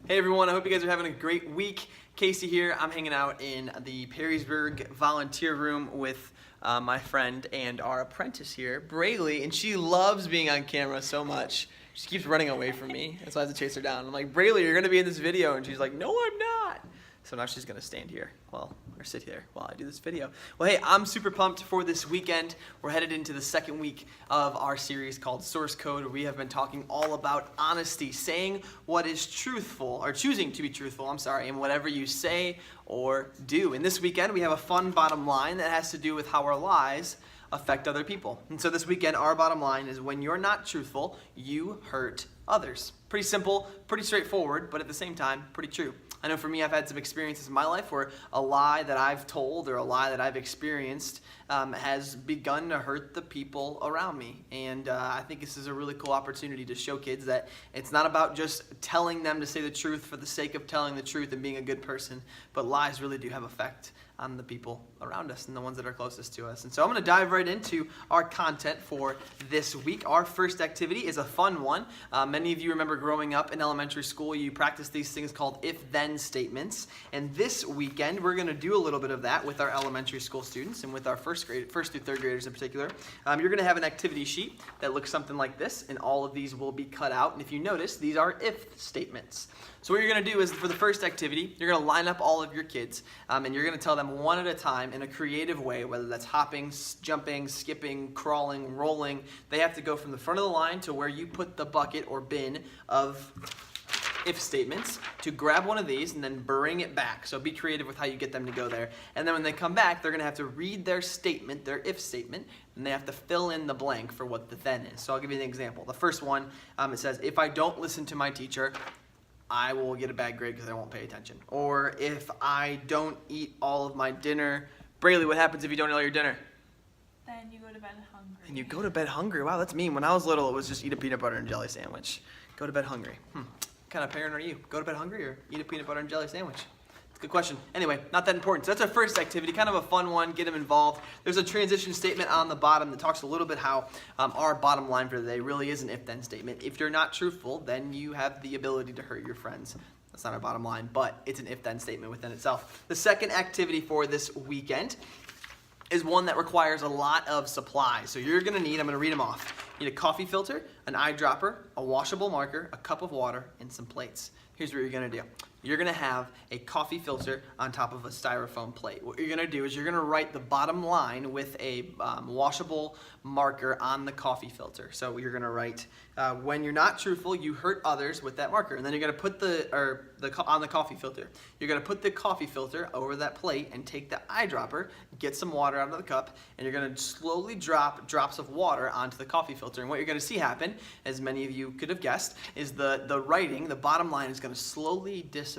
Hey everyone, I hope you guys are having a great week. Casey here. I'm hanging out in the Perrysburg volunteer room with my friend and our apprentice here, Braylee, and she loves being on camera so much. She keeps running away from me, and so I have to chase her down. I'm like, Braylee, you're gonna be in this video, and she's like, no, I'm not. So now she's gonna stand here, or sit here while I do this video. Well, hey, I'm super pumped for this weekend. We're headed into the second week of our series called Source Code, where we have been talking all about honesty, saying what is truthful, or choosing to be truthful, in whatever you say or do. And this weekend, we have a fun bottom line that has to do with how our lies affect other people. And so this weekend, our bottom line is when you're not truthful, you hurt others. Pretty simple, pretty straightforward, but at the same time, pretty true. I know for me, I've had some experiences in my life where a lie that I've told or a lie that I've experienced has begun to hurt the people around me. And I think this is a really cool opportunity to show kids that it's not about just telling them to say the truth for the sake of telling the truth and being a good person, but lies really do have effect on the people around us and the ones that are closest to us. And so I'm going to dive right into our content for this week. Our first activity is a fun one. Many of you remember growing up in elementary school, you practice these things called if-then statements. And this weekend, we're going to do a little bit of that with our elementary school students and with our first through third graders in particular. You're going to have an activity sheet that looks something like this, and all of these will be cut out. And if you notice, these are if statements. So what you're going to do is for the first activity, you're going to line up all of your kids, and you're going to tell them one at a time in a creative way, whether that's hopping, jumping, skipping, crawling, rolling. They have to go from the front of the line to where you put the bucket or bin of if statements to grab one of these and then bring it back. So be creative with how you get them to go there. And then when they come back, they're going to have to read their statement, their if statement, and they have to fill in the blank for what the then is. So I'll give you an example. The first one, it says, if I don't listen to my teacher, I will get a bad grade because I won't pay attention. Or if I don't eat all of my dinner. Braylee, what happens if you don't eat all your dinner? Then you go to bed hungry. And you go to bed hungry. Wow, that's mean. When I was little, it was just eat a peanut butter and jelly sandwich. Go to bed hungry. What kind of parent are you? Go to bed hungry or eat a peanut butter and jelly sandwich? It's a good question. Anyway, not that important. So that's our first activity, kind of a fun one, get them involved. There's a transition statement on the bottom that talks a little bit how our bottom line for today really is an if-then statement. If you're not truthful, then you have the ability to hurt your friends. That's not our bottom line, but it's an if-then statement within itself. The second activity for this weekend is one that requires a lot of supplies. So you're gonna need, I'm gonna read them off. You need a coffee filter, an eyedropper, a washable marker, a cup of water, and some plates. Here's what you're gonna do. You're gonna have a coffee filter on top of a styrofoam plate. What you're gonna do is you're gonna write the bottom line with a washable marker on the coffee filter. So you're gonna write, when you're not truthful, you hurt others with that marker. And then you're gonna put on the coffee filter. You're gonna put the coffee filter over that plate and take the eyedropper, get some water out of the cup, and you're gonna slowly drop drops of water onto the coffee filter. And what you're gonna see happen, as many of you could have guessed, is the writing, the bottom line is gonna slowly disappear.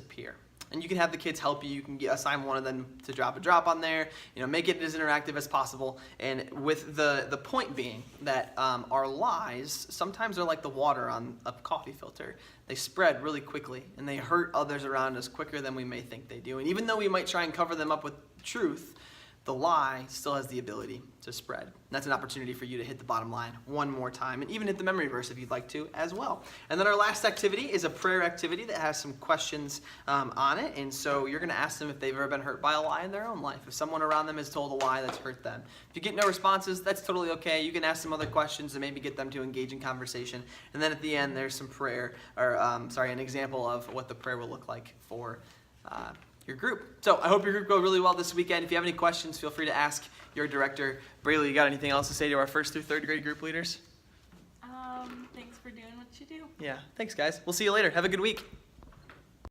And you can have the kids help you. You can assign one of them to drop a drop on there. Make it as interactive as possible. And with the point being that our lies sometimes are like the water on a coffee filter. They spread really quickly, and they hurt others around us quicker than we may think they do. And even though we might try and cover them up with truth, the lie still has the ability to spread. And that's an opportunity for you to hit the bottom line one more time, and even hit the memory verse if you'd like to as well. And then our last activity is a prayer activity that has some questions on it. And so you're gonna ask them if they've ever been hurt by a lie in their own life. If someone around them has told a lie that's hurt them. If you get no responses, that's totally okay. You can ask some other questions and maybe get them to engage in conversation. And then at the end, there's some prayer, or an example of what the prayer will look like for your group. So I hope your group goes really well this weekend. If you have any questions, feel free to ask your director. Braylee, you got anything else to say to our first through third grade group leaders? Thanks for doing what you do. Yeah, thanks guys. We'll see you later. Have a good week.